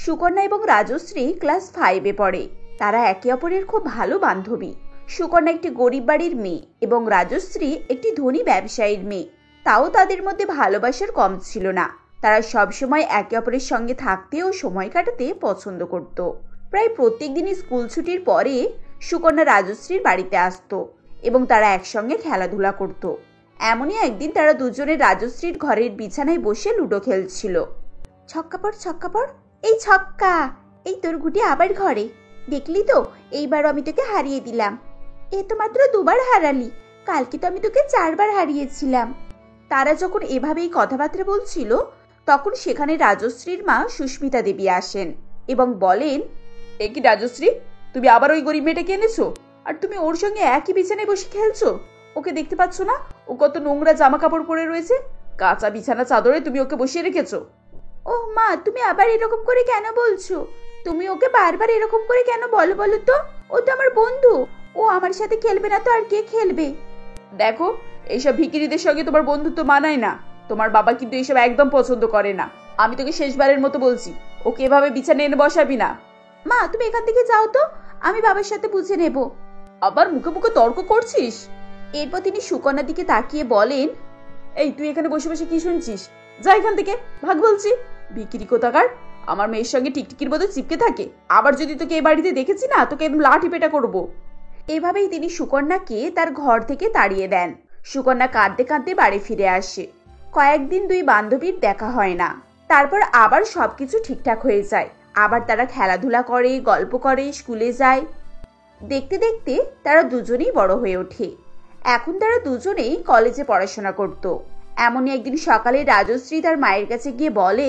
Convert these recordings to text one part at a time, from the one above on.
সুকন্যা এবং রাজশ্রী ক্লাস 5-এ পড়ে। তারা একে অপরের খুব ভালো বান্ধবী। সুকন্যা একটি গরিব বাড়ির মেয়ে এবং রাজশ্রী একটি ধনী ব্যবসায়ীর মেয়ে। তাও তাদের মধ্যে ভালোবাসার কম ছিল না। তারা সবসময় একে অপরের সঙ্গে থাকতে ও সময় কাটাতে পছন্দ করত। প্রায় প্রত্যেক দিনই স্কুল ছুটির পরে সুকন্যা রাজশ্রীর বাড়িতে আসতো এবং তারা একসঙ্গে খেলাধুলা করত। এমনই একদিন তারা দুজনে রাজশ্রীর ঘরের বিছানায় বসে লুডো খেলছিল। ছক্কা পড় ছক্কা পড়, এই ছক্কা, এই তোর গুটি আবার ঘরে, দেখলি তো এইবার আমি তোকে হারিয়ে দিলাম। এ তো মাত্র 2বার হারালি, কালকে তো আমি তোকে 4বার হারিয়েছিলাম। তারা যখন এভাবেই কথাবার্তা বলছিল তখন সেখানে রাজশ্রীর মা সুস্মিতা দেবী আসেন এবং বলেন, এ কি রাজশ্রী, তুমি আবার ওই গরিব মেয়েটাকে এনেছো আর তুমি ওর সঙ্গে একই বিছানায় বসে খেলছো? ওকে দেখতে পাচ্ছ না ও কত নোংরা জামা কাপড় পরে রয়েছে? কাঁচা বিছানা চাদরে তুমি ওকে বসিয়ে রেখেছো। ও মা, তুমি আবার এরকম করে কেন বলছো? তুমি ওকে বারবার এরকম করে কেন বলো বলো তো? ও তো আমার বন্ধু, ও আমার সাথে খেলবে না তো আর কে খেলবে? দেখো, এইসব ভিখিরিদের সঙ্গে তোমার বন্ধুত্ব মানায় না। তোমার বাবা কিন্তু এইসব একদম পছন্দ করে না। আমি তোকে শেষবারের মতো বলছি, ওকে এভাবে বিছানায় এনে বসাবি না। মা, তুমি এখান থেকে যাও তো, আমি বাবার সাথে বুঝে নেব। আবার মুখে মুখে তর্ক করছিস? এরপর তিনি সুকন্যার দিকে তাকিয়ে বলেন, এই তুই এখানে বসে বসে কি শুনছিস? যা এখান থেকে, ভাগ বলছি। ভিখিরি কোথাকার, আমার মেয়ের সঙ্গে টিকটিকির মতো চিপকে থাকে। আবার যদি তোকে এই বাড়িতে দেখেছি না, তোকে একদম লাঠি পেটা করবো। এভাবেই তিনি সুকন্যাকে তার ঘর থেকে তাড়িয়ে দেন। সুকন্যা কাঁদতে কাঁদতে বাড়ি ফিরে আসে। কয়েকদিন দুই বান্ধবীর দেখা হয় না। তারপর আবার সবকিছু ঠিকঠাক হয়ে যায়। আবার তারা খেলাধুলা করে, গল্প করে, স্কুলে যায়। দেখতে দেখতে তারা দুজনেই বড় হয়ে ওঠে। এখন তারা দুজনেই কলেজে পড়াশোনা করত। এমনই একদিন সকালে রাজশ্রী তার মায়ের কাছে গিয়ে বলে,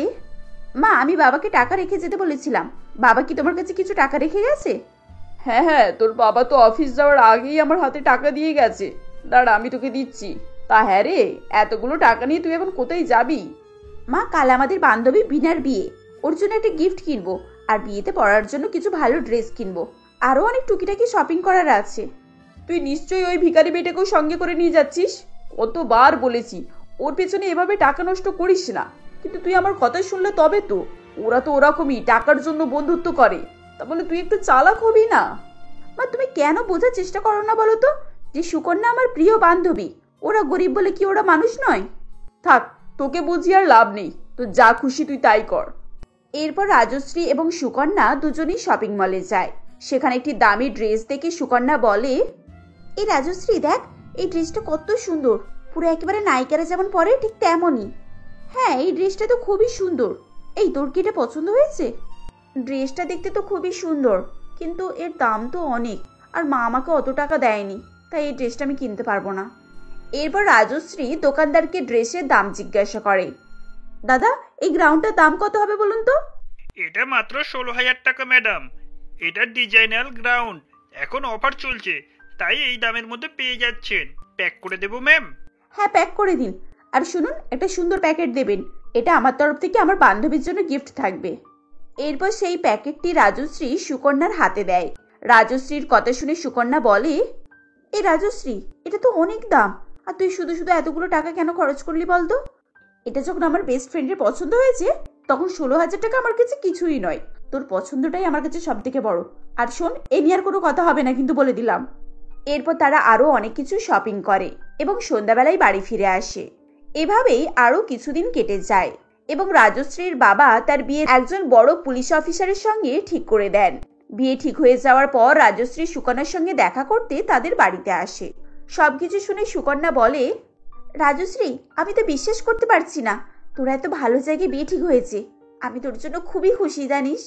মা, আমি বাবাকে টাকা রেখে যেতে বলেছিলাম, বাবা কি তোমার কাছে কিছু টাকা রেখে গেছে? হ্যাঁ হ্যাঁ, তোর বাবা তো অফিস যাওয়ার আগেই আমার হাতে টাকা দিয়ে গেছে। দাঁড়া, আমি তোকে দিচ্ছি। তা হ্যাঁ রে, এতগুলো টাকা নিয়ে তুই এখন কোথায় যাবি? মা, কাল আমাদের বান্ধবী বিনার বিয়ে, ওর জন্য একটা গিফট কিনবো আর বিয়েতে পরার জন্য কিছু ভালো ড্রেস কিনবো। আরো অনেক টুকিটাকি শপিং করার আছে। তুই নিশ্চয়ই ওই ভিখারি মেয়েটাকেও সঙ্গে করে নিয়ে যাচ্ছিস। কতবার বলেছি ওর পেছনে এভাবে টাকা নষ্ট করিস না, কিন্তু তুই আমার কথা শুনলে তবে তো। ওরা তো ওরকমই টাকার জন্য বন্ধুত্ব করে, তা বলে তুই একটু চালাক হবি না? মা, তুমি কেন বোঝার চেষ্টা করো না বলো তো, যে সুকন্যা আমার প্রিয় বান্ধবী। ওরা গরিব বলে কি ওরা মানুষ নয়? থাক, তোকে বুঝি আর লাভ নেই, তো যা খুশি তুই তাই কর। এরপর রাজশ্রী এবং সুকন্যা দুজনেই শপিং মলে যায়। সেখানে একটি দামি ড্রেস দেখে সুকন্যা বলে, এই রাজশ্রী দেখ, এই ড্রেসটা কত সুন্দর, পুরো একেবারে নায়িকারা যেমন পরে ঠিক তেমনই। হ্যাঁ, এই ড্রেসটা তো খুবই সুন্দর। এই তোর কি এটা পছন্দ হয়েছে? ড্রেসটা দেখতে তো খুবই সুন্দর, কিন্তু এর দাম তো অনেক, আর মা আমাকে অত টাকা দেয়নি, তাই এই ড্রেসটা আমি কিনতে পারবো না। এরপর রাজশ্রী দোকানদারকে ড্রেসের দাম জিজ্ঞাসা করে, দাদা, এই গ্রাউন্ডটার দাম কত হবে বলুন তো? এটা মাত্র 16,000 টাকা ম্যাডাম। এটা ডিজাইনার গ্রাউন্ড, এখন অফার চলছে, তাই এই দামের মধ্যে পেয়ে যাচ্ছেন। প্যাক করে দেবো ম্যাম? হ্যাঁ, প্যাক করে দিন। আর শুনুন, একটা সুন্দর প্যাকেট দেবেন, এটা আমার তরফ থেকে আমার বান্ধবীর জন্য গিফট থাকবে। এরপর সেই প্যাকেটটি রাজশ্রী সুকন্যার হাতে দেয়। রাজশ্রীর কথা শুনে সুকন্যা বলে, এই রাজশ্রী, এটা তো অনেক দাম, আর তুই শুধু শুধু এতগুলো টাকা কেন খরচ করলি বলতো? এটা যখন আমার বেস্ট ফ্রেন্ডের পছন্দ হয়েছে, তখন 16,000 টাকা আমার কাছে কিছুই নয়। তোর পছন্দটাই আমার কাছে সব থেকে বড়। আর শোন, এ নিয়ে আর কোনো কথা হবে না, কিন্তু বলে দিলাম। এরপর তারা আরো অনেক কিছু শপিং করে এবং সন্ধ্যাবেলায় বাড়ি ফিরে আসে। এভাবেই আরো কিছুদিন কেটে যায় এবং রাজশ্রীর বাবা তার বিয়ে একজন বড় পুলিশ অফিসারের সঙ্গে ঠিক করে দেন। বিয়ে ঠিক হয়ে যাওয়ার পর রাজশ্রী সুকন্যার সঙ্গে দেখা করতে তাদের বাড়িতে আসে। সবকিছু শুনে সুকন্যা বলে, রাজশ্রী, আমি তো বিশ্বাস করতে পারছি না তোর এত ভালো জায়গায় বিয়ে ঠিক হয়েছে। আমি তোর জন্য খুবই খুশি, জানিস।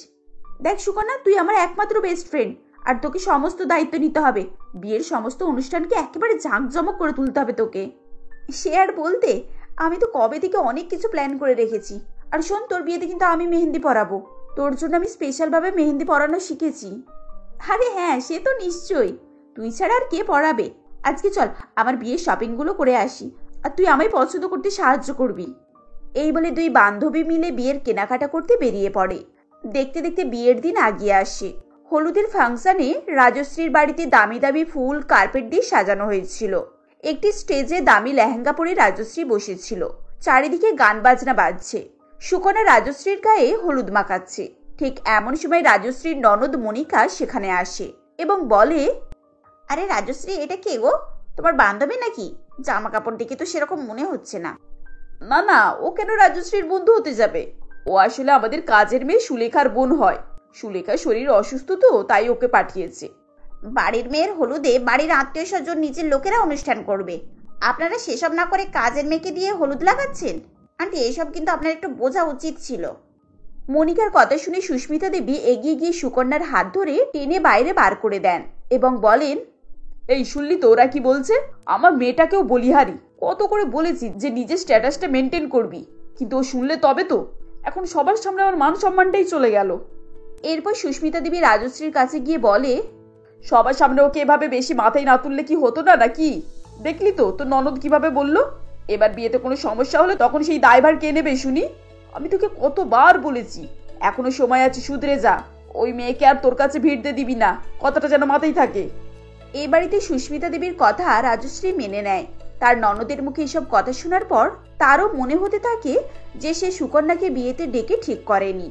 দেখ সুকন্যা, তুই আমার একমাত্র বেস্ট ফ্রেন্ড, আর তোকে সমস্ত দায়িত্ব নিতে হবে। বিয়ের সমস্ত অনুষ্ঠানকে একেবারে জাঁকজমক করে তুলতে হবে তোকে। সে আর বলতে, আমি তো কবে থেকে অনেক কিছু প্ল্যান করে রেখেছি। আর শোন, তোর বিয়েতে কিন্তু আমি মেহেন্দি পরাবো। তোর জন্য আমি স্পেশাল ভাবে মেহেন্দি পরানো শিখেছি। আরে হ্যাঁ, সে তো নিশ্চয়ই, তুই ছাড়া আর কে পরাবে। আজকে চল আমার বিয়ের শপিং গুলো করে আসি, আর তুই আমায় পছন্দ করতে সাহায্য করবি। এই বলে দুই বান্ধবী মিলে বিয়ের কেনাকাটা করতে বেরিয়ে পড়ে। দেখতে দেখতে বিয়ের দিন আগিয়ে আসে। হলুদের ফাংশনে রাজশ্রীর বাড়িতে দামি দামি ফুল কার্পেট দিয়ে সাজানো হয়েছিল। একটি স্টেজে দামি লেহেঙ্গা পরে রাজশ্রী বসেছিল। চারিদিকে গান বাজনা বাজছে। সুকন্যা রাজশ্রীর গায়ে হলুদ মাখাচ্ছে। ঠিক এমন সময় রাজশ্রীর ননদ মনিকা সেখানে আসে এবং বলে, আরে রাজশ্রী, এটা কে গো? তোমার বান্ধবী নাকি? জামা কাপড় দেখে তো সেরকম মনে হচ্ছে না। না না, ও কেন রাজশ্রীর বন্ধু হতে যাবে? ও আসলে আমাদের কাজের মেয়ে সুলেখার বোন হয়। সুলেখার শরীর অসুস্থ তো, তাই ওকে পাঠিয়েছে। বাড়ির মেয়ের হলুদে বাড়ির আত্মীয় স্বজন নিজের লোকেরা অনুষ্ঠান করবে, আপনারা সেসব না করে কাজের মেয়েকে দিয়ে হলুদ লাগাচ্ছেন? আন্টি, এসব কিন্তু আপনার একটু বোঝা উচিত ছিল। মনিকার কথা শুনে সুস্মিতা দেবী এগিয়ে গিয়ে সুকন্যার হাত ধরে টেনে বাইরে বার করে দেন এবং বলেন, এই শুনলি তো ওরা কি বলছে? আমার মেয়েটাকেও বলিহারি। কত করে বলেছি যে নিজের স্ট্যাটাসটা মেনটেন করবি, কিন্তু ও শুনলে তবে তো। এখন সবার সামনে আমার মান সম্মানটাই চলে গেল। এরপর সুস্মিতা দেবী রাজশ্রীর কাছে গিয়ে বলে, সবার সামনে ওকে এভাবে বেশি মাথায় না তুললে কি হতো না নাকি? দেখলি তো তোর ননদ কিভাবে বললো। এবার বিয়েতে কোনো সমস্যা হলে তখন সেই দায়ভার কে নেবে শুনি? আমি তোকে কতবার বলেছি, এখনো সময় আছে, শুধরে যা। ওই মেয়েকে আর তোর কাছে ভিড়তে দিবি না, কথাটা যেন মাথায় থাকে। এই বাড়িতে সুস্মিতা দেবীর কথা রাজশ্রী মেনে নেয়। তার ননদের মুখে এসব কথা শোনার পর তারও মনে হতে থাকে যে সে সুকন্যাকে বিয়েতে ডেকে ঠিক করেনি।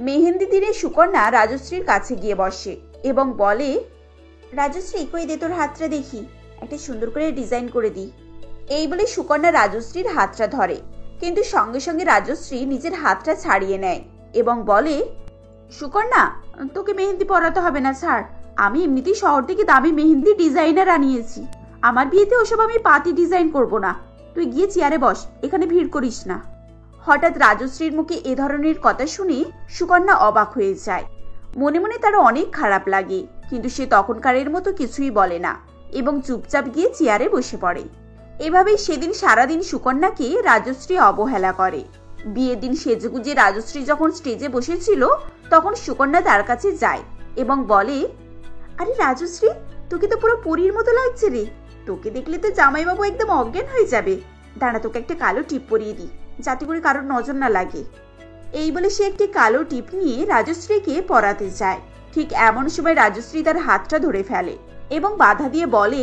মেহেন্দি দিনে সুকন্যা রাজশ্রীর কাছে গিয়ে বসে এবং বলে, রাজশ্রী, কই দে তোর হাতটা দেখি, একটা সুন্দর করে ডিজাইন করে দিই। এই বলে সুকন্যা রাজশ্রীর হাতটা ধরে, কিন্তু সঙ্গে সঙ্গে রাজশ্রী নিজের হাতটা ছাড়িয়ে নেয় এবং বলে, সুকন্যা, তোকে মেহেন্দি পরাতে হবে না, ছাড়। আমি এমনিতেই শহর থেকে দামি মেহেন্দি ডিজাইনার আনিয়েছি। আমার বিয়েতে ওসব আমি পাতি ডিজাইন করব না। তুই গিয়ে চেয়ারে বস, এখানে ভিড় করিস না। হঠাৎ রাজশ্রীর মুখে এ ধরনের কথা শুনে সুকন্যা অবাক হয়ে যায়। মনে মনে তার অনেক খারাপ লাগে, কিন্তু সে তখনকারের মতো কিছুই বলে না এবং চুপচাপ গিয়ে চেয়ারে বসে পড়ে। এভাবেই সেদিন সারাদিন সুকন্যাকে রাজশ্রী অবহেলা করে। বিয়ের দিন সেজেগুজে রাজশ্রী যখন স্টেজে বসেছিল, তখন সুকন্যা তার কাছে যায় এবং বলে, আরে রাজশ্রী, তোকে তো পুরো পরীর মতো লাগছে রে। তোকে দেখলে তো জামাইবাবু একদম অজ্ঞান হয়ে যাবে। দাঁড়া, তোকে একটা কালো টিপ পরিয়ে দিই, যাতে করে কারোর নজর না লাগে। এই বলে সে একটি কালো টিপ নিয়ে রাজশ্রীকে পরাতে যায়। ঠিক এমন সময় রাজশ্রী তার হাতটা ধরে ফেলে এবং বাধা দিয়ে বলে,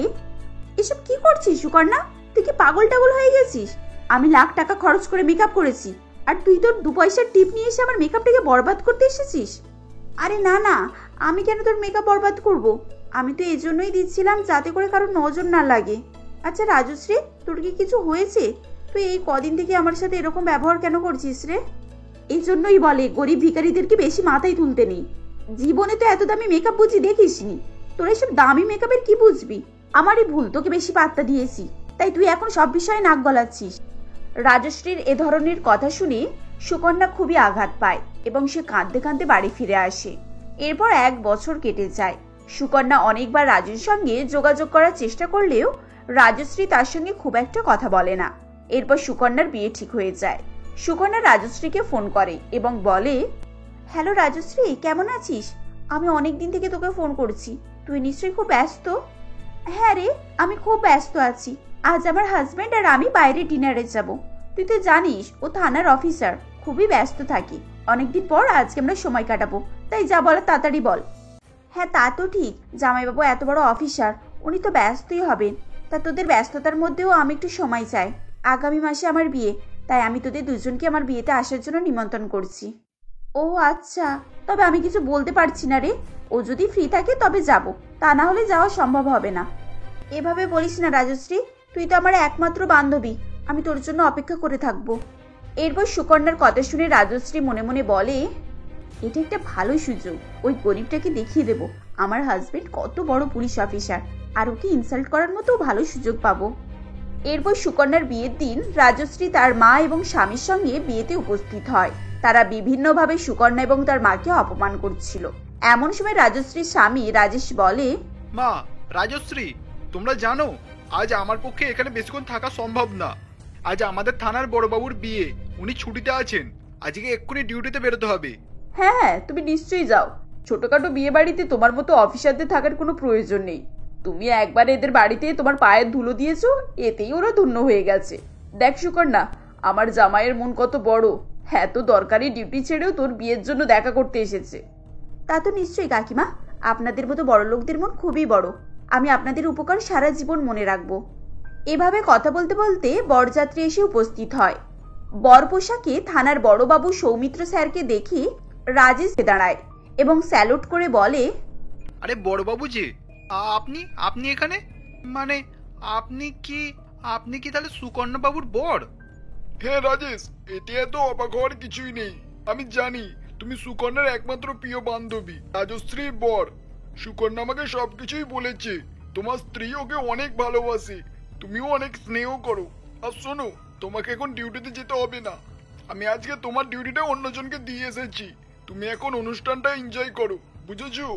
এসব কি করছিস সুকন্যা? তুই কি পাগল টাগল হয়ে গেছিস? আমি লাখ টাকা খরচ করে মেকআপ করেছি, আর তুই তোর 2 পয়সার টিপ নিয়ে এসে আমার মেকআপটাকে বরবাদ করতে এসেছিস? আরে না না, আমি কেন তোর মেকআপ বরবাদ করব? আমি তো এই জন্যই দিচ্ছিলাম যাতে করে কারোর নজর না লাগে। আচ্ছা রাজশ্রী, তোর কি কিছু হয়েছে? তুই এই কদিন থেকে আমার সাথে এরকম ব্যবহার কেন করছিস রে? এই জন্যই বলে গরিব ভিখারিদেরকে বেশি মাথায় তুলতে নেই। জীবনে তো এত দামি মেকআপ বুঝি দেখিসনি। তোর এসব দামি মেকআপের কি বুঝবি? আমারই ভুল, তোকে বেশি পাত্তা দিয়েছি, তাই তুই এখন সব বিষয়ে নাক গলাচ্ছিস। রাজশ্রীর এ ধরনের কথা শুনে সুকন্যা খুবই আঘাত পায় এবং সে কাঁদতে কাঁদতে বাড়ি ফিরে আসে। এরপর 1 বছর কেটে যায়। সুকন্যা অনেকবার রাজুর সঙ্গে যোগাযোগ করার চেষ্টা করলেও রাজশ্রী তার সঙ্গে খুব একটা কথা বলে না। এরপর সুকন্যার বিয়ে ঠিক হয়ে যায়। সুকন্যা রাজশ্রীকে ফোন করে এবং বলে, হ্যালো রাজশ্রী, কেমন আছিস? আমি অনেক দিন থেকে তোকে ফোন করছি, তুই নিশ্চয়ই খুব ব্যস্ত। হ্যাঁ রে, আমি খুব ব্যস্ত আছি। আজ আমার হাজবেন্ড আর আমি বাইরে ডিনারে যাব। তুই তো জানিস ও থানার অফিসার, খুবই ব্যস্ত থাকি। অনেকদিন পর আজকে আমরা সময় কাটাবো, তাই যা বলার তাড়াতাড়ি বল। হ্যাঁ তা তো ঠিক, জামাইবাবু এত বড় অফিসার, উনি তো ব্যস্তই হবেন। তা তোদের ব্যস্ততার মধ্যেও আমি একটু সময় চাই। আগামী মাসে আমার বিয়ে, তাই আমি তোদের দুজনকে আমার বিয়েতে আসার জন্য নিমন্ত্রণ করছি। ও আচ্ছা, তবে আমি কিছু বলতে পারছি না রে। ও যদি ফ্রি থাকে তবে যাব, তা না হলে যাওয়া সম্ভব হবে না। এভাবে বলিস না রাজশ্রী, তুই তো আমার একমাত্র বান্ধবী, আমি তোর জন্য অপেক্ষা করে থাকবো। এরপর সুকন্যার কথা শুনে রাজশ্রী মনে মনে বলে, এটা একটা ভালো সুযোগ, ওই গরিবটাকে দেখিয়ে দেব আমার হাজবেন্ড কত বড় পুলিশ অফিসার, আর ওকে ইনসাল্ট করার মতো ভালো সুযোগ পাবো। এরপর সুকন্যার বিয়ের দিন রাজশ্রী তার মা এবং স্বামীর সঙ্গে বিয়েতে উপস্থিত হয়। তারা বিভিন্নভাবে সুকন্যা এবং তার মাকে অপমান করছিল। এমন সময় রাজশ্রীর স্বামী রাজেশ বলে, মা রাজশ্রী, তোমরা জানো আজ আমার পক্ষে এখানে বেশিক্ষণ থাকা সম্ভব না। আজ আমাদের থানার বড়বাবুর বিয়ে, উনি ছুটিতে আছেন। আজকে এক্ষুনি ডিউটিতে বেরোতে হবে। হ্যাঁ হ্যাঁ, তুমি নিশ্চয়ই যাও। ছোটখাটো বিয়ে বাড়িতে তোমার মতো অফিসারদের থাকার কোনো প্রয়োজন নেই। তুমি একবার এদের বাড়িতে তোমার পায়ের ধুলো দিয়েছো, এতেই ওরা ধন্য হয়ে গেছে। দেখ সুকন্যা, আমার জামাইয়ের মন কত বড়, হ্যাঁ তো দরকারি ডিউটি ছেড়েও তোর বিয়ের জন্য দেখা করতে এসেছে। তা তো নিশ্চয়ই কাকিমা, আপনাদের মতো বড় লোকদের মন খুবই বড়। আমি আপনাদের উপকার সারা জীবন মনে রাখবো। এভাবে কথা বলতে বলতে বরযাত্রী এসে উপস্থিত হয়। বর পোশাকে থানার বড়বাবু সৌমিত্র স্যারকে দেখে রাজেশ দাঁড়ায় এবং স্যালুট করে বলে, আরে বড়বাবু যে আপনি আপনি এখানে মানে আপনি কি আপনি কি তাহলে সুকর্ণ বাবুর বর? হ্যাঁ রাজেশ, এতে এত অবাক হওয়ার কিছুই নেই। আমি জানি তুমি সুকর্ণার একমাত্র প্রিয় বান্ধবী, রাজশ্রীর বর। সুকর্ণা আমাকে সবকিছুই বলেছে। তোমার স্ত্রী ওকে অনেক ভালোবাসে, তুমিও অনেক স্নেহ করো। আর শোনো, তোমাকে এখন ডিউটিতে যেতে হবে না। আমি আজকে তোমার ডিউটিটা অন্যজনকে দিয়ে এসেছি। তুমি এখন অনুষ্ঠানটা এনজয় করো, বুঝেছো?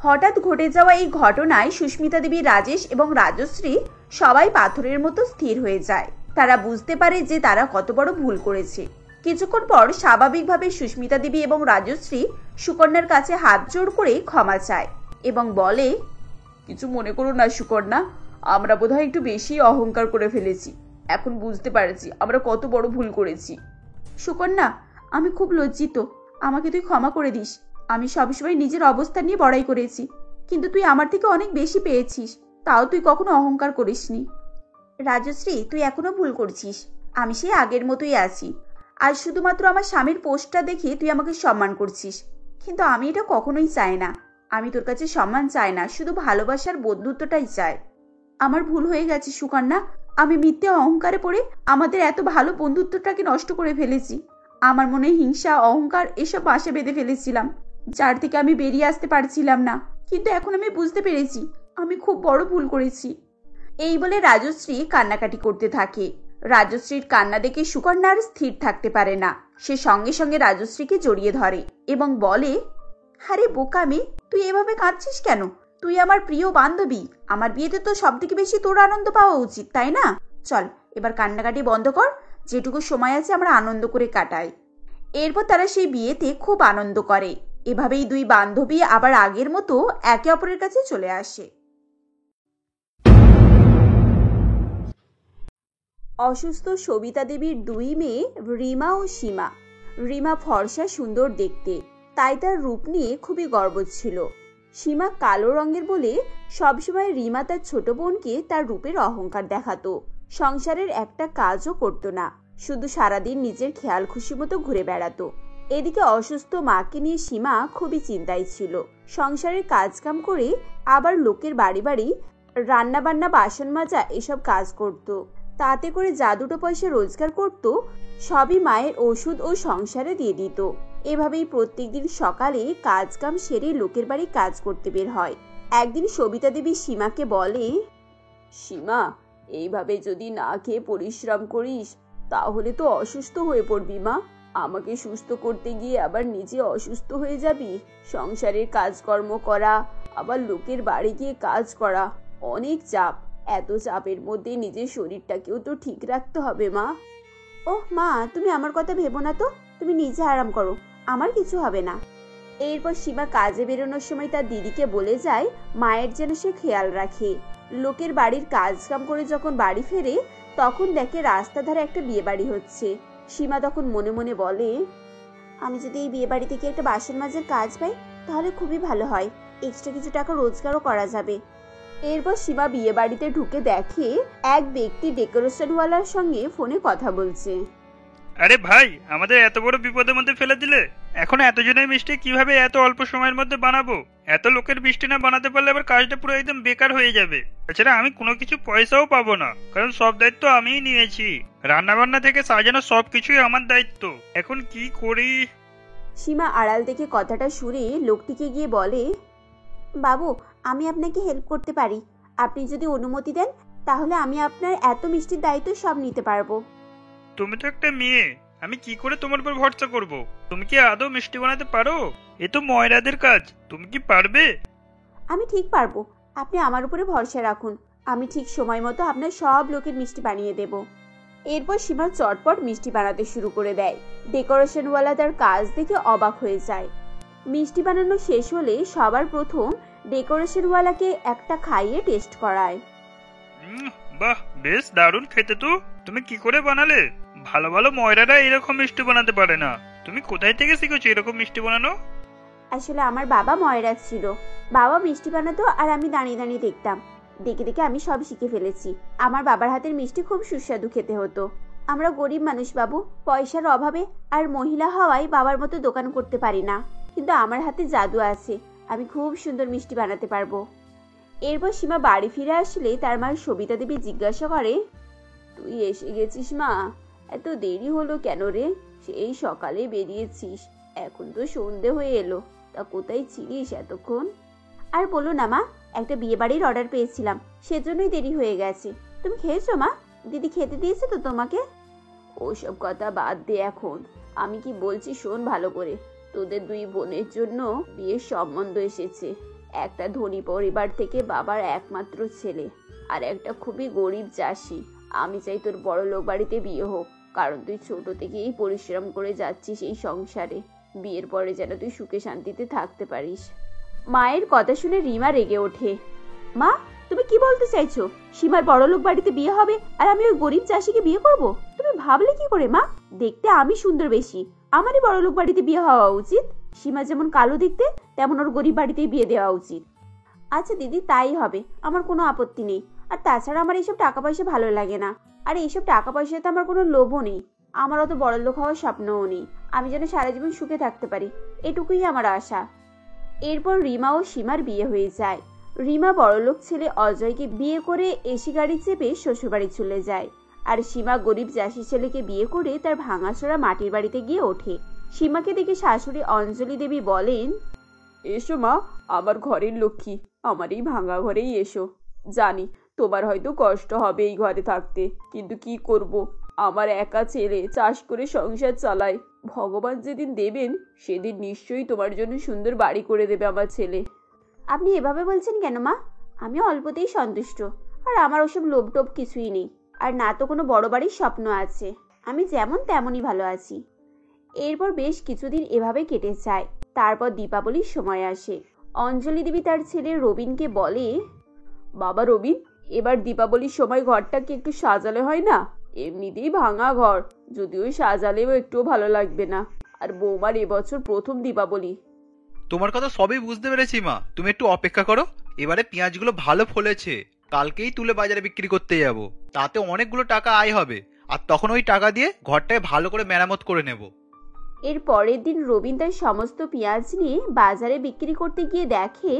হঠাৎ ঘটে যাওয়া এই ঘটনায় সুস্মিতা দেবী, রাজেশ এবং রাজশ্রী সবাই পাথরের মতো স্থির হয়ে যায়। তারা বুঝতে পারে যে তারা কত বড় ভুল করেছে। কিছুক্ষণ পর স্বাভাবিকভাবে সুস্মিতা দেবী এবং রাজশ্রী সুকন্যার কাছে হাত জোড় করে ক্ষমা চায় এবং বলে, কিছু মনে করো না সুকন্যা, আমরা বোধহয় একটু বেশি অহংকার করে ফেলেছি। এখন বুঝতে পারছি আমরা কত বড় ভুল করেছি। সুকন্যা, আমি খুব লজ্জিত, আমাকে তুই ক্ষমা করে দিস। আমি সবসময় নিজের অবস্থা নিয়ে বড়াই করেছি, কিন্তু তুই আমার থেকে অনেক বেশি পেয়েছিস, তাও তুই কখনো অহংকার করিসনি। রাজশ্রী, তুই এখনো ভুল করছিস। আমি সেই আগের মতোই আছি। আজ শুধুমাত্র আমার স্বামীর পোস্টটা দেখে তুই আমাকে সম্মান করছিস, কিন্তু আমি এটা কখনোই চাই না। আমি তোর কাছে সম্মান চাই না, শুধু ভালোবাসার বন্ধুত্বটাই চাই। আমার ভুল হয়ে গেছে সুকন্যা, আমি মিথ্যে অহংকারে পড়ে আমাদের এত ভালো বন্ধুত্বটাকে নষ্ট করে ফেলেছি। আমার মনে হিংসা, অহংকার এসব বাসা বেঁধে ফেলেছিলাম, যার থেকে আমি বেরিয়ে আসতে পারছিলাম না। কিন্তু এখন আমি বুঝতে পেরেছি আমি খুব বড় ভুল করেছি। এই বলে রাজশ্রী কান্নাকাটি করতে থাকে। রাজশ্রীর কান্না দেখে সুকন্যা আর স্থির থাকতে পারে না। সে সঙ্গে সঙ্গে রাজশ্রীকে জড়িয়ে ধরে এবং বলে, আরে বোকামে, তুই এভাবে কাঁদছিস কেন? তুই আমার প্রিয় বান্ধবী, আমার বিয়েতে তো সব থেকে বেশি তোর আনন্দ পাওয়া উচিত, তাই না? চল এবার কান্নাকাটি বন্ধ কর, যেটুকু সময় আছে আমরা আনন্দ করে কাটাই। এরপর তারা সেই বিয়েতে খুব আনন্দ করে। এভাবেই দুই বান্ধবী আবার আগের মতো একে অপরের কাছে চলে আসে। অসুস্থ সবিতা দেবীর দুই মেয়ে রিমা ও সীমা। রিমা ফর্সা সুন্দর দেখতে, তাই তার রূপ নিয়ে খুবই গর্ব ছিল। সীমা কালো রঙের বলে সবসময় রিমা তার ছোট বোনকে তার রূপের অহংকার দেখাতো। সংসারের একটা কাজও করতো না, শুধু সারাদিন নিজের খেয়াল খুশি মতো ঘুরে বেড়াতো। এদিকে অসুস্থ মাকে নিয়ে সীমা খুবই চিন্তায় ছিল। সংসারের কাজকাম করে আবার লোকের বাড়ি বাড়ি রান্না বান্না, বাসন মাজা এসব কাজ করত। তাতে করে যা দুটো পয়সা রোজগার করত সবই মায়ের ওষুধ ও সংসারে দিয়ে দিত। এভাবেই প্রত্যেকদিন সকালে কাজ কাম সেরে লোকের বাড়ি কাজ করতে বের হয়। একদিন সবিতা দেবী সীমাকে বলে, সীমা, এইভাবে যদি না খেয়ে পরিশ্রম করিস তাহলে তো অসুস্থ হয়ে পড়বি মা। আমাকে সুস্থ করতে গিয়ে আবার নিজে অসুস্থ হয়ে যাবি। সংসারের কাজকর্ম করা, আবার লোকের বাড়ি গিয়ে কাজ করা, অনেক চাপ। এত চাপের মধ্যে নিজের শরীরটাকেও তো ঠিক রাখতে হবে মা। ওহ মা, তুমি আমার কথা ভেবো না তো, তুমি নিজে আরাম করো, আমার কিছু হবে না। এরপর সীমা কাজে বেরোনোর সময় তার দিদিকে বলে যায় মায়ের যেন সে খেয়াল রাখে। লোকের বাড়ির কাজ কাম করে যখন বাড়ি ফেরে তখন দেখে রাস্তা ধারে একটা বিয়ে বাড়ি হচ্ছে। সীমা তখন মনে মনে বলে, আমি যদি এই বিয়ে বাড়ি থেকে একটা বাসন মাজার কাজ পাই তাহলে খুবই ভালো হয়, এক্সট্রা কিছু টাকা রোজগারও করা যাবে। এরপর সীমা বিয়ে বাড়িতে ঢুকে দেখে এক ব্যক্তি ডেকোরেশনওয়ালার সঙ্গে ফোনে কথা বলছে। আরে ভাই, আমাদের এত বড় বিপদের মধ্যে ফেলে দিলে। এখন এতজনের মিষ্টি কিভাবে এত অল্প সময়ের মধ্যে বানাবো? এত লোকের মিষ্টি না বানাতে পারলে আবার কাজটা পুরো একদম বেকার হয়ে যাবে। তাছাড়া আমি কোনো কিছু পয়সাও পাবো না, কারণ সব দায়িত্ব আমিই নিয়েছি। রান্না বান্না থেকে সাজানো সবকিছুই আমার দায়িত্ব। এখন কি করি? সীমা আড়াল থেকে কথাটা শুনে লোকটিকে গিয়ে বলে, বাবু, আমি আপনাকে হেল্প করতে পারি। আপনি যদি অনুমতি দেন তাহলে আমি আপনার এত মিষ্টির দায়িত্ব সব নিতে পারবো। তুমি তো একটা মেয়ে, আমি কি করে তোমার উপর ভরসা করব? তুমি কি আদৌ মিষ্টি বানাতে পারো? এ তো ময়রাদের কাজ, তুমি কি পারবে? আমি ঠিক পারবো, আপনি আমার উপরে ভরসা রাখুন। আমি ঠিক সময় মতো আপনার সব লোকের মিষ্টি বানিয়ে দেব। এরপর সীমা চটপট মিষ্টি বানাতে শুরু করে দেয়। ডেকোরেশনওয়ালা তার কাজ দেখে অবাক হয়ে যায়। মিষ্টি বানানো শেষ হলে সবার প্রথম ডেকোরেশনওয়ালাকে একটা খাইয়ে টেস্ট করায়। বাহ, বেশ দারুণ খেতে তো। তুমি কি করে বানালে? ভালো ভালো ময়রারা এরকম মিষ্টি বানাতে পারে না। তুমি কোথায় থেকে শিখেছো এরকম মিষ্টি বানানো? আসলে আমার বাবা ময়রাজ ছিল। বাবা মিষ্টি বানাতো আর আমি দাঁড়িয়ে দাঁড়িয়ে দেখতাম। দেখে দেখে আমি সব শিখে ফেলেছি। আমার বাবার হাতের মিষ্টি খুব সুস্বাদু খেতে হতো। আমরা গরিব মানুষ বাবু, পয়সার অভাবে আর মহিলা হওয়ায় বাবার মতো দোকান করতে পারি না, কিন্তু আমার হাতে জাদু আছে, আমি খুব সুন্দর মিষ্টি বানাতে পারবো। এরপর সীমা বাড়ি ফিরে আসলে তার মা সবিতা দেবী জিজ্ঞাসা করে, তুই এসে গেছিস মা? এত দেরি হলো কেন রে? সেই সকালে বেরিয়েছিস, এখন তো সন্ধে হয়ে এলো, তা কোথায় ছিলিস এতক্ষণ? আর বলো না মা, একটা বিয়ে বাড়ির অর্ডার পেয়েছিলাম, সেজন্যই দেরি হয়ে গেছে। তুমি খেয়েছো মা? দিদি খেতে দিয়েছে তো তোমাকে? ওসব কথা বাদ দে এখন, আমি কি বলছি শোন ভালো করে। তোদের দুই বোনের জন্য বিয়ের সম্বন্ধ এসেছে। একটা ধনী পরিবার থেকে বাবার একমাত্র ছেলে, আর একটা খুবই গরিব চাষি। আমি চাই তোর বড় লোক বাড়িতে বিয়ে হোক, কারণ তুই ছোট থেকেই পরিশ্রম করে যাচ্ছিস এই সংসারে। বিয়ের পরে যেন তুই সুখে শান্তিতে থাকতে পারিস। মায়ের কথা শুনে রিমা রেগে ওঠে। মা, তুমি কি বলতে চাইছো? সীমার বড়লোক বাড়িতে বিয়ে হবে আর আমি ওই গরিব চাষিকে বিয়ে করব? তুমি ভাবলে কি করে মা? দেখতে আমি সুন্দর বেশি, আমারই বড়লোক বাড়িতে বিয়ে হওয়া উচিত। সীমা যেমন কালো দেখতে, তেমন ওর গরিব বাড়িতেই বিয়ে দেওয়া উচিত। আচ্ছা দিদি, তাই হবে, আমার কোনো আপত্তি নেই। আর তাছাড়া আমার এইসব টাকা পয়সা ভালো লাগে না, আর এইসব টাকা পয়সাতে আমার কোনো লোভও নেই। আমার অত বড়লোক হওয়ার স্বপ্নও নেই। আমি যেন সারা জীবন সুখে থাকতে পারি, এটুকুই আমার আশা। এরপর রিমা ও সীমার বিয়ে হয়ে যায়। রিমা বড়লোক ছেলে অজয়কে বিয়ে করে এসি গাড়ি চেপে শ্বশুরবাড়ি চলে যায়, আর সীমা গরিব চাষি ছেলেকে বিয়ে করে তার ভাঙাচোরা মাটির বাড়িতে গিয়ে ওঠে। সীমাকে দেখে শাশুড়ি অঞ্জলি দেবী বলেন, এসো মা, আমার ঘরের লক্ষ্মী, আমার এই ভাঙা ঘরেই এসো। জানি তোমার হয়তো কষ্ট হবে এই ঘরে থাকতে, কিন্তু কি করব, আমার একা ছেলে চাষ করে সংসার চালায়। ভগবান যেদিন দেবেন সেদিন নিশ্চয়ই তোমার জন্য সুন্দর বাড়ি করে দেবে আমার ছেলে। আপনি এভাবে বলছেন কেন মা? আমি অল্পতেই সন্তুষ্ট, আর আমার ওসব লোভ টোভ কিছুই নেই, আর না তো কোনো বড় বাড়ির স্বপ্ন আছে। আমি যেমন তেমনই ভালো আছি। এরপর বেশ কিছুদিন এভাবে কেটে যায়। তারপর দীপাবলির সময় আসে। অঞ্জলি দেবী তার ছেলে রবিনকে বলে, বাবা রবিন, এবার দীপাবলির সময় ঘরটাকে একটু সাজালে হয় না? এমনিতেই ভাঙা ঘর, যদিও সাজালেও একটুও ভালো লাগবে না। আর বৌমার এবছর প্রথম দীপাবলি। তোমার কথা সবই বুঝতে পেরেছি মা, তুমি একটু অপেক্ষা করো। এবারে পেঁয়াজগুলো ভালো ফলেছে, কালকেই তুলে বাজারে বিক্রি করতে যাব, তাতে অনেকগুলো টাকা আয় হবে, আর তখন ওই টাকা দিয়ে ঘরটাকে ভালো করে মেরামত করে নেব। এর পরের দিন রবিন তার সমস্ত পেঁয়াজ নিয়ে বাজারে বিক্রি করতে গিয়ে দেখে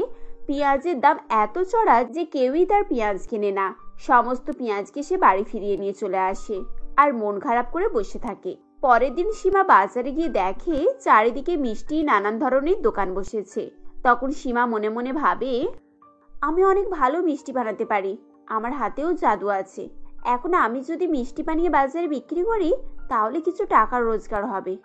পেঁয়াজের দাম এত চড়া যে কেউই তার পেঁয়াজ কেনে না। সমস্ত পেঁয়াজকে সে বাড়ি ফিরিয়ে নিয়ে চলে আসে আর মন খারাপ করে বসে থাকে। পরের দিন সীমা বাজারে গিয়ে দেখে চারিদিকে মিষ্টি নানান ধরনের দোকান বসেছে। তখন সীমা মনে মনে ভাবে, আমি অনেক ভালো মিষ্টি বানাতে পারি, আমার হাতেও জাদু আছে। এখন আমি যদি মিষ্টি বানিয়ে বাজারে বিক্রি করি তাহলে কিছু টাকার রোজগার হবে।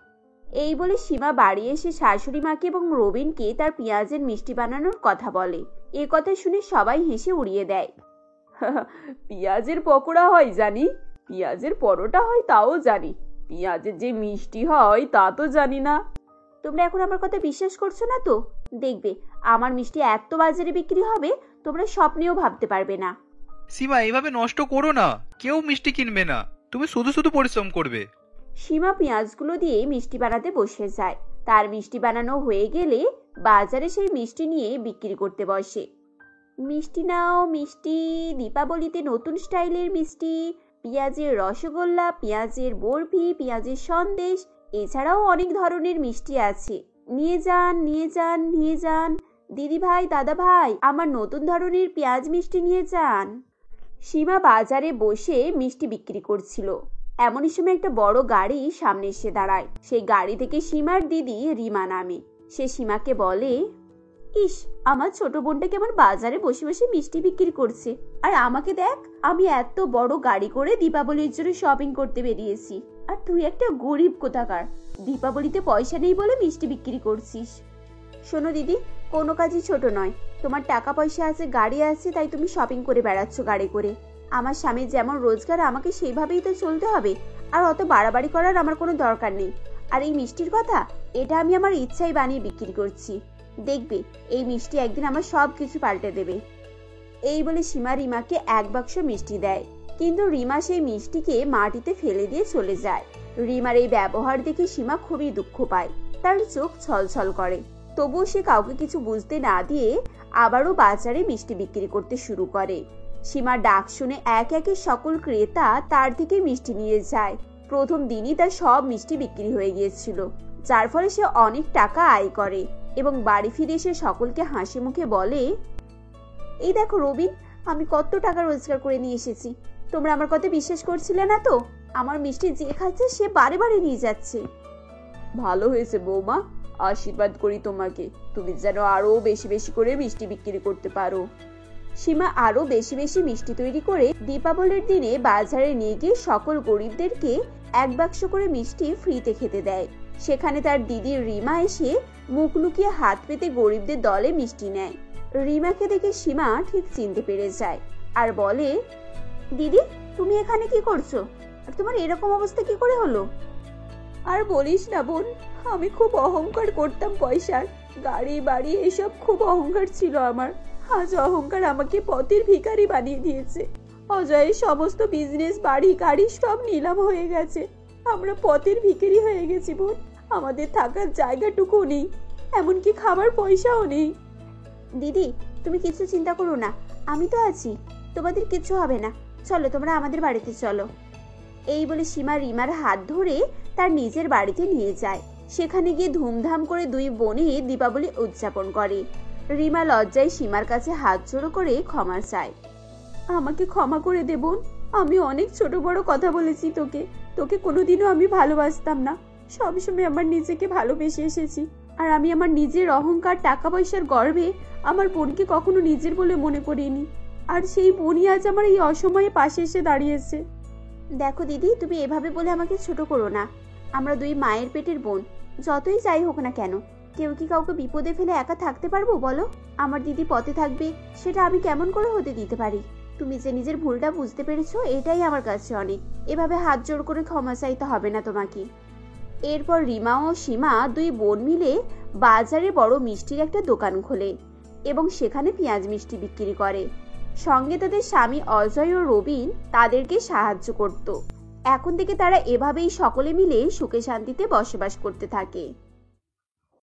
এই বলে সীমা বাড়ি এসে শাশুড়ি মাকে এবং রবিনকে তার পেঁয়াজের মিষ্টি বানানোর কথা বলে। এ কথা শুনে সবাই হেসে উড়িয়ে দেয়। পেঁয়াজের পকোড়া হয় জানি, পেঁয়াজের পরোটা হয় তাও জানি, পেঁয়াজের যে মিষ্টি হয় তা তো জানি না। তোমরা এখন আমার কথা বিশ্বাস করছো না তো? দেখবে আমার মিষ্টি এত বাজারে বিক্রি হবে তোমরা স্বপ্নেও ভাবতে পারবে না। সীমা, এইভাবে নষ্ট করো না, কেউ মিষ্টি কিনবে না, তুমি শুধু শুধু পরিশ্রম করবে। সীমা পেঁয়াজগুলো দিয়ে মিষ্টি বানাতে বসে যায়। তার মিষ্টি বানানো হয়ে গেলে বাজারে সেই মিষ্টি নিয়ে বিক্রি করতে বসে। মিষ্টি নাও মিষ্টি, দীপাবলিতে নতুন স্টাইলের মিষ্টি, পেঁয়াজের রসগোল্লা, পেঁয়াজের বরফি, পেঁয়াজের সন্দেশ, এছাড়াও অনেক ধরনের মিষ্টি আছে। নিয়ে যান নিয়ে যান নিয়ে যান, দিদি ভাই দাদা ভাই, আমার নতুন ধরনের পেঁয়াজ মিষ্টি নিয়ে যান। সীমা বাজারে বসে মিষ্টি বিক্রি করছিল। এমনই সময় একটা বড় গাড়ি সামনে এসে দাঁড়ায়। সেই গাড়ি থেকে সীমার দিদি রিমা নামে। সে সীমাকে বলে, ইস, আমার ছোট বোনটা কেমন বাজারে বসে বসে মিষ্টি বিক্রি করছে, আর আমাকে দেখ, আমি এত বড় গাড়ি করে দীপাবলির জন্য শপিং করতে বেরিয়েছি, আর তুই একটা গরিব কোথাকার, দীপাবলিতে পয়সা নেই বলে মিষ্টি বিক্রি করছিস। শোনো দিদি, কোনো কাজই ছোট নয়। তোমার টাকা পয়সা আছে, গাড়ি আছে, তাই তুমি শপিং করে বেড়াচ্ছ গাড়ি করে। আমার স্বামীর যেমন রোজগার, আমাকে সেইভাবেই তো চলতে হবে, আর অত বাড়াবাড়ি করার আমার কোনো দরকার নেই। আর এই মিষ্টির কথা, এটা আমি আমার ইচ্ছাই বানিয়ে বিক্রি করছি। দেখবে এই মিষ্টি একদিন আমার সব কিছু পাল্টে দেবে। এই বলে সীমা রিমাকে এক বাক্স মিষ্টি দেয়, কিন্তু রিমা সেই মিষ্টিকে মাটিতে ফেলে দিয়ে চলে যায়। রিমার এই ব্যবহার দেখে সীমা খুবই দুঃখ পায়, তার চোখ ছলছল করে। তবুও সে কাউকে কিছু বুঝতে না দিয়ে আবারও বাজারে মিষ্টি বিক্রি করতে শুরু করে। সীমার ডাক শুনে এক একে সকল ক্রেতা তার থেকে মিষ্টি নিয়ে যায়। প্রথম দিনই তার সব মিষ্টি বিক্রি হয়ে গিয়েছিল, যার ফলে সে অনেক টাকা আয় করে এবং বাড়ি ফিরে এসে সকলকে হাসি মুখে বলে, এই দেখো রবিন, আমি কত টাকা রোজগার করে নিয়ে এসেছি। তোমরা আমার কথা বিশ্বাস করছিলে না তো? আমার মিষ্টি যে খাচ্ছে সে বারে বারে নিয়ে যাচ্ছে। ভালো হয়েছে বৌমা, আশীর্বাদ করি তোমাকে, তুমি যেন আরো বেশি বেশি করে মিষ্টি বিক্রি করতে পারো। সীমা আরো বেশি বেশি মিষ্টি তৈরি করে দীপাবলির দিনে বাজারে নিয়ে গিয়ে সকল গরিবদেরকে এক বাক্স করে মিষ্টি ফ্রিতে খেতে দেয়। সেখানে তার দিদি রিমা এসে মুখ লুকিয়ে হাত পেতে গরিবদের দলে মিষ্টি নেয়। রিমাকে দেখে সীমা ঠিক চিনতে পেরে যায় আর বলে, দিদি তুমি এখানে কি করছো? আর তোমার এরকম অবস্থা কি করে হলো? আর বলিস না বোন, আমি খুব অহংকার করতাম পয়সার, গাড়ি বাড়ি এসব খুব অহংকার ছিল আমার। আজ অহংকার আমাকে পথের ভিখারি বানিয়ে দিয়েছে। অজয়ের সমস্ত বিজনেস, বাড়ি গাড়ি সব নিলাম হয়ে গেছে। আমরা পথের ভিখারি হয়ে গেছি বোন। আমাদের থাকার জায়গাটুকু নেই, এমনকি খাবার পয়সাও নেই। দিদি তুমি কিছু চিন্তা করো না, আমি তো আছি, তোমাদের কিচ্ছু হবে না। চলো তোমরা আমাদের বাড়িতে চলো। এই বলে সীমা রিমার হাত ধরে তার নিজের বাড়িতে নিয়ে যায়। সেখানে গিয়ে ধুমধাম করে দুই বোনে দীপাবলি উদযাপন করে। রিমা লজ্জায় সীমার কাছে হাত জোড়ো করে ক্ষমা চায়। আমাকে ক্ষমা করে দে বোন, আমি অনেক ছোট বড় কথা বলেছি তোকে। তোকে কোনোদিনও আমি ভালোবাসতাম না, সবসময় আমার নিজেকে ভালোবেসে এসেছি। আর আমি আমার নিজের অহংকার, টাকা পয়সার গর্বে আমার বোনকে কখনো নিজের বলে মনে করিনি। আর সেই বোনই আজ আমার এই অসময়ে পাশে এসে দাঁড়িয়েছে। দেখো দিদি, তুমি এভাবে বলে আমাকে ছোট করো না। আমরা দুই মায়ের পেটের বোন, যতই যাই হোক না কেন, কেউ কি কাউকে বিপদে ফেলে একা থাকতে পারবো বলো? আমার দিদি পথে থাকবে সেটা আমি কেমন করে হতে দিতে পারি? তুমি যে নিজের ভুলটা বুঝতে পেরেছো এটাই আমার কাছে অনেক। এভাবে হাত জোড় করে ক্ষমা চাইতে হবে না তোমাকে। এরপর রিমা ও সীমা দুই বোন মিলে বাজারে বড় মিষ্টির একটা দোকান খোলে এবং সেখানে পেঁয়াজ মিষ্টি বিক্রি করে। সঙ্গে তাদের স্বামী অজয় ও রবিন তাদেরকে সাহায্য করত। এখন থেকে তারা এভাবেই সকলে মিলে সুখে শান্তিতে বসবাস করতে থাকে।